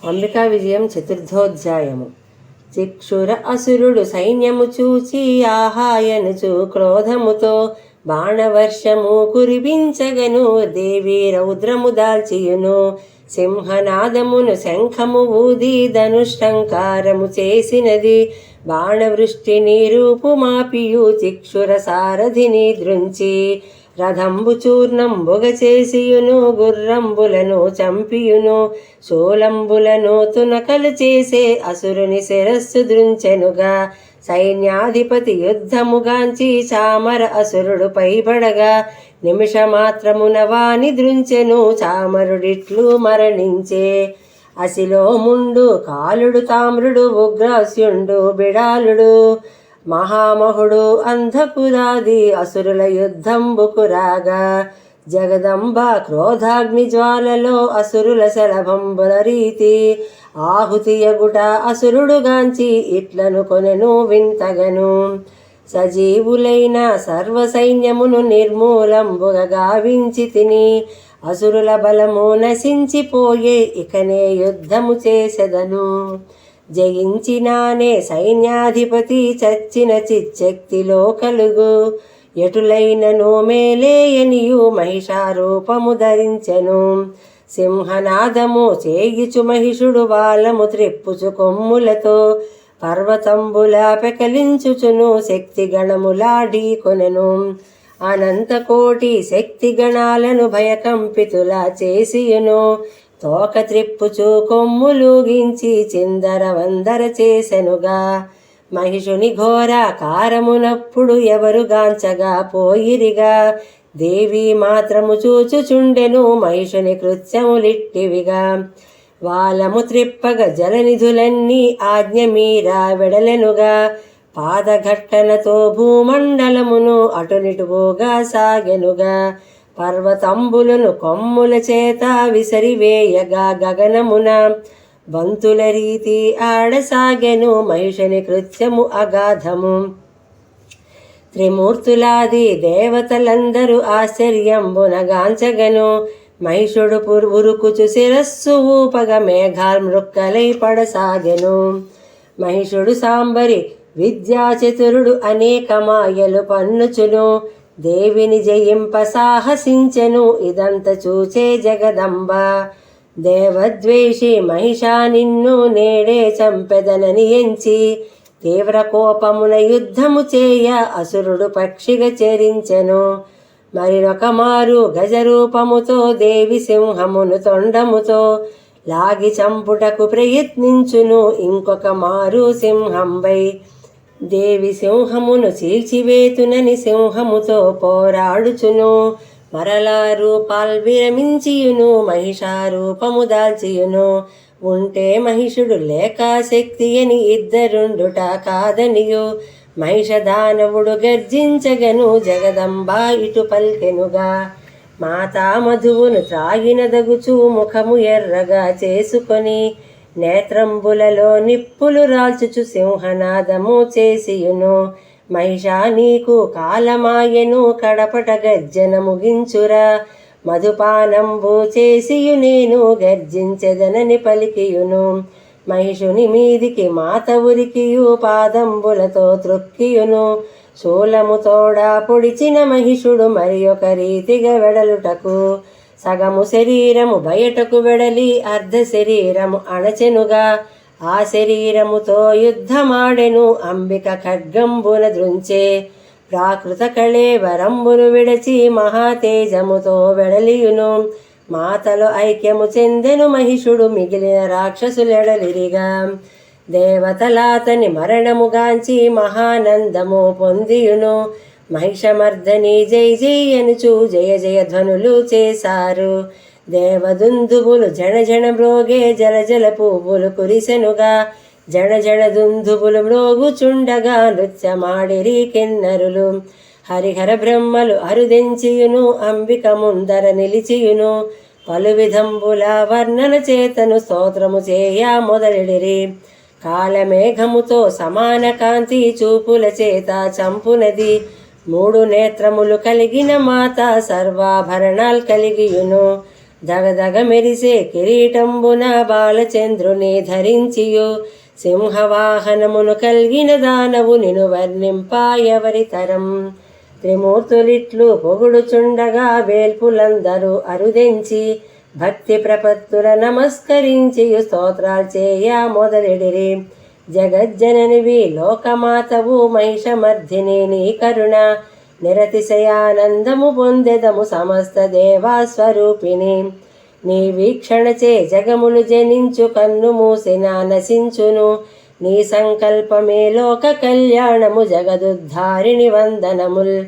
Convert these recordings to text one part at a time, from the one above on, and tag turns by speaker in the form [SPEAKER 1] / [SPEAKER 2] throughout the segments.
[SPEAKER 1] అంబికా విజయం చతుర్థోధ్యాయము. చిక్షుర అసురుడు సైన్యము చూచి ఆహాయనుచు క్రోధముతో బాణవర్షము కురిపించగను. దేవి రౌద్రము దాల్చియును సింహనాదమును శంఖము ఊది ధనుష్టంకారము చేసినది. బాణవృష్టిని రూపుమాపియు చిక్షుర సారథిని దృంచి రథంబు చూర్ణంబుగ చేసియును గుర్రంబులను చంపియును శూలంబులను తునకలు చేసే అసురుని శిరస్సు దృంచెనుగా. సైన్యాధిపతి యుద్ధముగాంచి చామర అసురుడు పైబడగా నిమిషమాత్రమున వాని దృంచెను. చామరుడిట్లు మరణించే అసిలో ముండు కాలుడు తామ్రుడు ఉగ్రాస్యుండు బిడాలుడు మహామహుడు అంధకురాది అసురుల యుద్ధంబుకు రాగా. జగదంబ క్రోధాగ్ని జ్వాలలో అసురుల శలభంబుల రీతి ఆహుతియగుట అసురుడుగాంచి ఇట్లను కొనెను వింతగను. సజీవులైన సర్వసైన్యమును నిర్మూలంబుగా గావించి తిని అసురుల బలము నశించిపోయే ఇకనే యుద్ధము చేసెదను. జయించినానే సైన్యాధిపతి చచ్చిన చిచ్చక్తిలో కలుగు. ఎటులైనను మేలేయనియు మహిషారూపము ధరించెను. సింహనాదము చేయుచు మహిషుడు బాలము త్రిప్పుచు కొమ్ములతో పర్వతంబుల పెకలించుచును శక్తి గణములాడి కొనెను. అనంతకోటి శక్తి గణాలను భయకంపితులా చేసియును. తోక త్రిప్పుచు కొమ్ములూగించి చిందర వందర చేసెనుగా. మహిషుని ఘోర కారమునప్పుడు ఎవరు గాంచగా పోయిరిగా. దేవి మాత్రము చూచుచుండెను మహిషుని కృత్యములిట్టివిగా. వాలము త్రిప్పగ జలనిధులన్నీ ఆజ్ఞ మీరా వెడలెనుగా. పాదఘట్టనతో భూమండలమును అటునిటుగా సాగెనుగా. పర్వతంబులను కొమ్ముల చేత విసరివేయగా గగనమున బంతుల రీతి ఆడసాగెను మహిషుని కృత్యము అగాధము. త్రిమూర్తులాది దేవతలందరూ ఆశ్చర్యంబునగాంచగను. మహిషుడు ఉరుకుచు శిరస్సు ఊపగ మేఘాల్మృక్కలై పడసాగెను. మహిషుడు సాంబరి విద్యాచతురుడు అనేక మాయలు పన్నుచును. దేవిని జయింప సాహసించెను ఇదంత చూచే జగదంబ. దేవద్వేషి మహిషా నిన్ను నేడే చంపెదనని ఎంచి తీవ్ర కోపమున యుద్ధము చేయ అసురుడు పక్షిగా చెరించెను. మరినొక మారు గజరూపముతో దేవి సింహమును తొండముతో లాగి చంపుటకు ప్రయత్నించును. ఇంకొక మారు సింహంపై దేవి సింహమును చీల్చివేతునని సింహముతో పోరాడుచును. మరలా రూపాల్ విరమించియును మహిషారూపము దాల్చియును. ఉంటే మహిషుడు లేక శక్తి అని ఇద్దరుండుట కాదనియు మహిషదానవుడు గర్జించగను. జగదంబ ఇటు పల్కెనుగా. మాతా మధువును త్రాగినదగుచు ముఖము ఎర్రగా చేసుకొని నేత్రంబులలో నిప్పులు రాల్చుచు సింహనాదము చేసియును. మహిషా నీకు కాలమాయను కడపట గర్జన ముగించురా. మధుపానంబు చేసియు నేను గర్జించెదనని పలికియును. మహిషుని మీదికి మాత ఉరికియు పాదంబులతో త్రొక్కియును. శూలము తోడా పొడిచిన మహిషుడు మరి ఒక రీతిగా వెడలుటకు సగము శరీరము బయటకు వెడలి అర్ధ శరీరము అణచెనుగా. ఆ శరీరముతో యుద్ధమాడెను అంబిక ఖడ్గంబున దృంచే. ప్రాకృత కళేవరంబును విడచి మహాతేజముతో వెడలియును. మాతలో ఐక్యము చెందెను మహిషుడు మిగిలిన రాక్షసులెడలిరిగా. దేవతలాతని మరణముగాంచి మహానందము పొందియును. మహిషమర్దని జై జై అనుచు జయ జయ ధ్వనులు చేశారు. దేవదుందుబులు జనజన మ్రోగే జల జల పువ్వులు కురిసెనుగా. జన జన దుందుబులు మ్రోగుచుండగా నృత్యమాడిరి కిన్నరులు. హరిహర బ్రహ్మలు అరుదెంచియును అంబిక ముందర నిలిచియును. పలు విధంబుల వర్ణన చేతను స్తోత్రము చేయ మొదలెడిరి. కాలమేఘముతో సమాన కాంతి చూపుల చేత చంపునది. మూడు నేత్రములు కలిగిన మాత సర్వాభరణాలు కలిగియును. దగదగ మెరిసే కిరీటంబున బాలచంద్రుని ధరించియు సింహవాహనమును కలిగిన దానవు నిను వర్ణింపాయవరి తరం. త్రిమూర్తులిట్లు పొగుడుచుండగా వేల్పులందరూ అరుదెంచి భక్తి ప్రపత్తుల నమస్కరించియు స్తోత్రాలు చేయ మొదలెడిరి. జగజ్జననివి లోకమాతవు మహిషమర్ధిని నీ కరుణ నిరతిశయానందము పొందెదము సమస్త దేవాస్వరూపిణి. నీ వీక్షణచే జగములు జనించు కన్ను మూసిన నశించును. నీ సంకల్పమే లోక కళ్యాణము జగదుద్ధారిణి వందనముల్.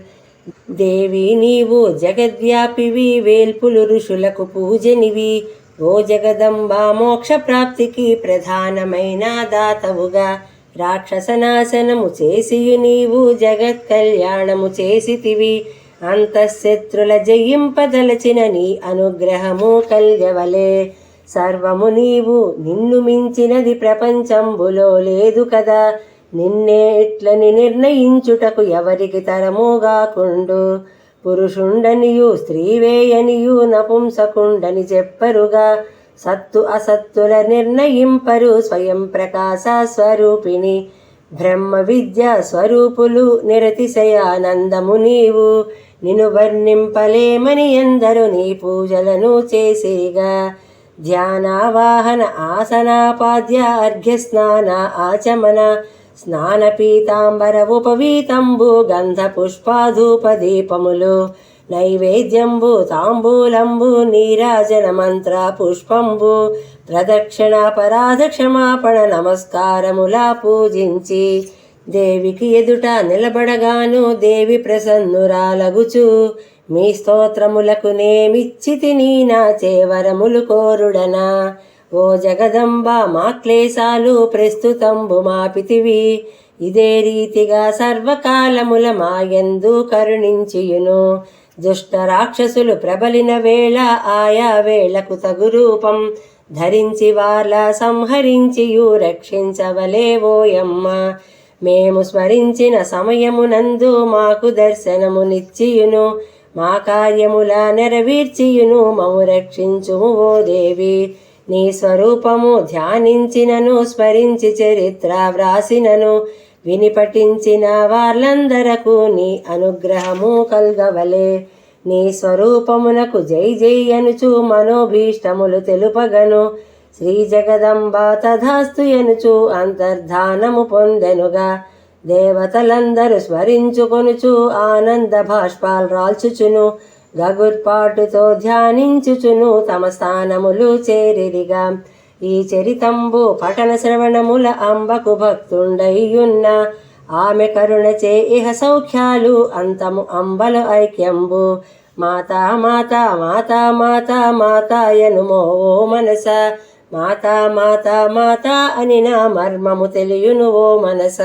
[SPEAKER 1] దేవి నీవు జగద్వ్యాపివి వేల్పులు ఋషులకు పూజనివి. ఓ జగదంబా మోక్ష ప్రాప్తికి ప్రధానమైన దాతవుగా రాక్షసనాశనము చేసియు నీవు జగత్ కళ్యాణము చేసితివి. అంతఃశత్రుల జయింపదలచిన నీ అనుగ్రహము కల్గవలే. సర్వము నీవు నిన్ను మించినది ప్రపంచంబులో లేదు కదా. నిన్నే ఇట్లని నిర్ణయించుటకు ఎవరికి తరముగాకుండు. పురుషుండనియు స్త్రీవేయనియు నపుంసకుండని చెప్పరుగా. సత్తు అసత్తుల నిర్ణయింపరు స్వయం ప్రకాశ స్వరూపిణి. బ్రహ్మ విద్యా స్వరూపులు నిరతిశయానందము నీవు. నిను వర్ణింపలేమని ఎందరు నీ పూజలను చేసిరిగా. ధ్యానావాహన ఆసనాపాద్య అర్ఘ్యస్నాన ఆచమన స్నాన పీతాంబర ఉపవీతంబు గంధ పుష్పాధూపదీపములు నైవేద్యంబు తాంబూలంబు నీరాజన మంత్ర పుష్పంబు ప్రదక్షిణ పరాధ క్షమాపణ నమస్కారములా పూజించి దేవికి ఎదుట నిలబడగాను దేవి ప్రసన్నురాలగుచు మీ స్తోత్రములకు నేమిచ్చితి నీ నా చేవరములు కోరుడనా. ఓ జగదంబ మా క్లేశాలు ప్రస్తుతంబు మాపితివి. ఇదే రీతిగా సర్వకాలముల మాయందు కరుణించియును. దుష్ట రాక్షసులు ప్రబలిన వేళ ఆయా వేళకు తగు రూపం ధరించి వాళ్ళ సంహరించియు రక్షించవలే ఓయమ్మ. మేము స్మరించిన సమయమునందు మాకు దర్శనమునిచ్చియును. మా కార్యముల నెరవేర్చియును మము రక్షించుము ఓ దేవి. నీ స్వరూపము ధ్యానించినను స్మరించి చరిత్ర వ్రాసినను విని పఠించిన వాళ్ళందరకు నీ అనుగ్రహము కల్గవలే. నీ స్వరూపమునకు జై జై అనుచు మనోభీష్టములు తెలుపగను. శ్రీ జగదంబ తథాస్తు ఎనుచు అంతర్ధానము పొందెనుగా. దేవతలందరూ స్మరించుకొనుచు ఆనంద భాష్పాలు రాల్చుచును. గగుర్పాటుతో ధ్యానించుచును తమ స్థానములు చేరిరిగా. ఈ చరితంబు పఠన శ్రవణముల అంబకు భక్తుండయ్యున్న ఆమె కరుణచే ఇహ సౌఖ్యాలు అంతము అంబలు ఐక్యంబు. మాతా మాతా మాతా మాతా మాతాయనుమో ఓ మనస. మాతా మాతా మాతా అని నా మర్మము తెలియును ఓ మనస.